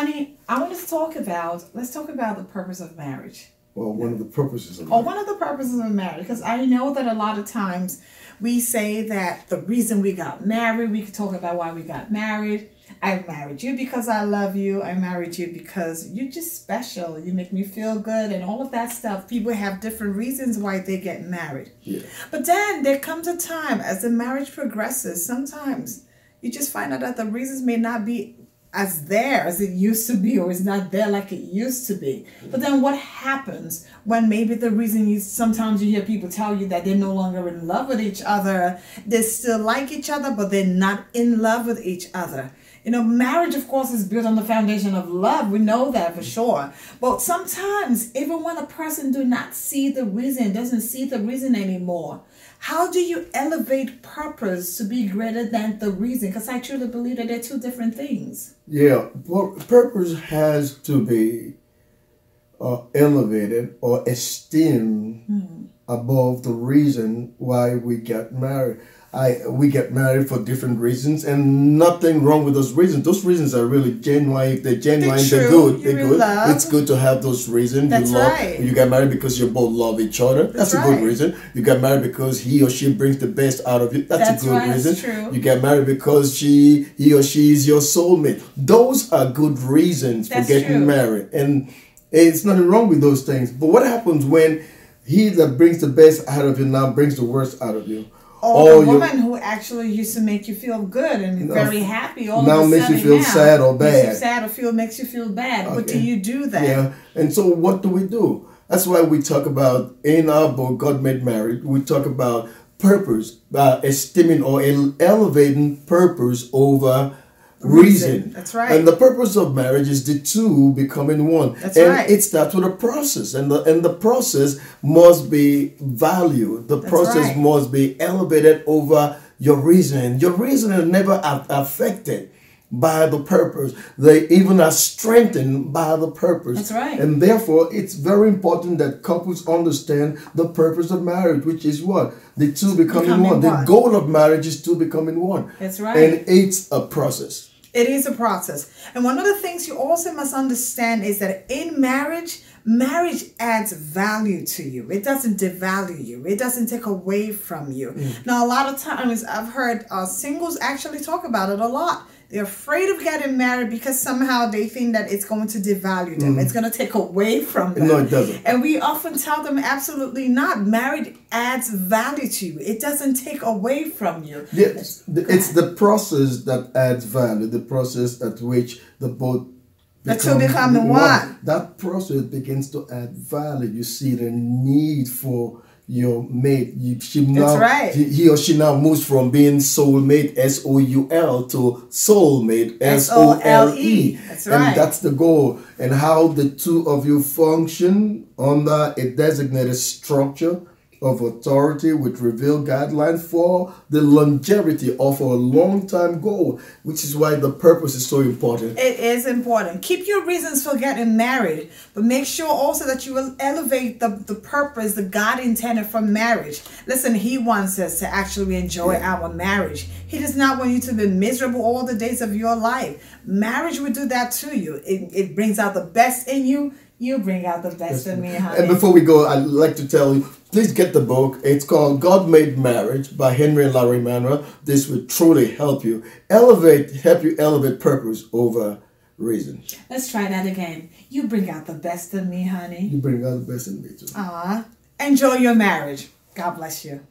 honey, I want to talk about, let's talk about the purpose of marriage. Well, one of the purposes of marriage. Or one of the purposes of marriage. Because I know that a lot of times we say that the reason we got married, we could talk about why we got married. I married you because I love you. I married you because you're just special. You make me feel good and all of that stuff. People have different reasons why they get married. Yeah. But then there comes a time as the marriage progresses, sometimes you just find out that the reasons may not be as there as it used to be, or it's not there like it used to be. But then what happens when maybe the reason sometimes you hear people tell you that they're no longer in love with each other, they still like each other, but they're not in love with each other. You know, marriage, of course, is built on the foundation of love. We know that for sure. But sometimes, even when a person do not see the reason, doesn't see the reason anymore, how do you elevate purpose to be greater than the reason? Because I truly believe that they're two different things. Yeah, well, purpose has to be elevated or esteemed above the reason why we get married. We get married for different reasons, and nothing wrong with those reasons. Those reasons are really genuine. If they're genuine, they're good. They're good. Love. It's good to have those reasons. That's right. You get married because you both love each other. That's a good reason. You get married because he or she brings the best out of you. That's a good reason. That's true. You get married because he or she is your soulmate. Those are good reasons for getting married, and it's nothing wrong with those things. But what happens when he that brings the best out of you now brings the worst out of you? Or the woman who actually used to make you feel good and very happy, all now of a makes sudden you feel sad or bad. Makes you sad or makes you feel bad. Okay. But do you do that? Yeah. And so what do we do? That's why we talk about, in our book, God Made Married, we talk about purpose, esteeming or elevating purpose over reason. That's right. And the purpose of marriage is the two becoming one. That's right. It starts with a process, and the process must be valued. The process must be elevated over your reasoning. Your reasoning is never affected by the purpose. They even are strengthened by the purpose. That's right. And therefore, it's very important that couples understand the purpose of marriage, which is what? The two becoming one. The goal of marriage is two becoming one. That's right. And it's a process. It is a process. And one of the things you also must understand is that in marriage adds value to you. It doesn't devalue you. It doesn't take away from you. Now, a lot of times I've heard singles actually talk about it a lot. They're afraid of getting married because somehow they think that it's going to devalue them. It's going to take away from them. No, it doesn't. And we often tell them absolutely not. Marriage adds value to you. It doesn't take away from you. Yes, it's the process that adds value, the process at which the both become one. That process begins to add value. You see the need for your mate. He or she now moves from being soulmate, S-O-U-L, to soulmate, S-O-L-E. That's right. And that's the goal. And how the two of you function under a designated structure of authority with revealed guidelines for the longevity of a long-time goal, which is why the purpose is so important. It is important. Keep your reasons for getting married, but make sure also that you will elevate the purpose that God intended for marriage. Listen, He wants us to actually enjoy our marriage. He does not want you to be miserable all the days of your life. Marriage will do that to you. It brings out the best in you. You bring out the best in me, honey. And before we go, I'd like to tell you, please get the book. It's called God Made Marriage by Henry and Lara Emmanuel. This will truly help you elevate purpose over reason. Let's try that again. You bring out the best in me, honey. You bring out the best in me too. Enjoy your marriage. God bless you.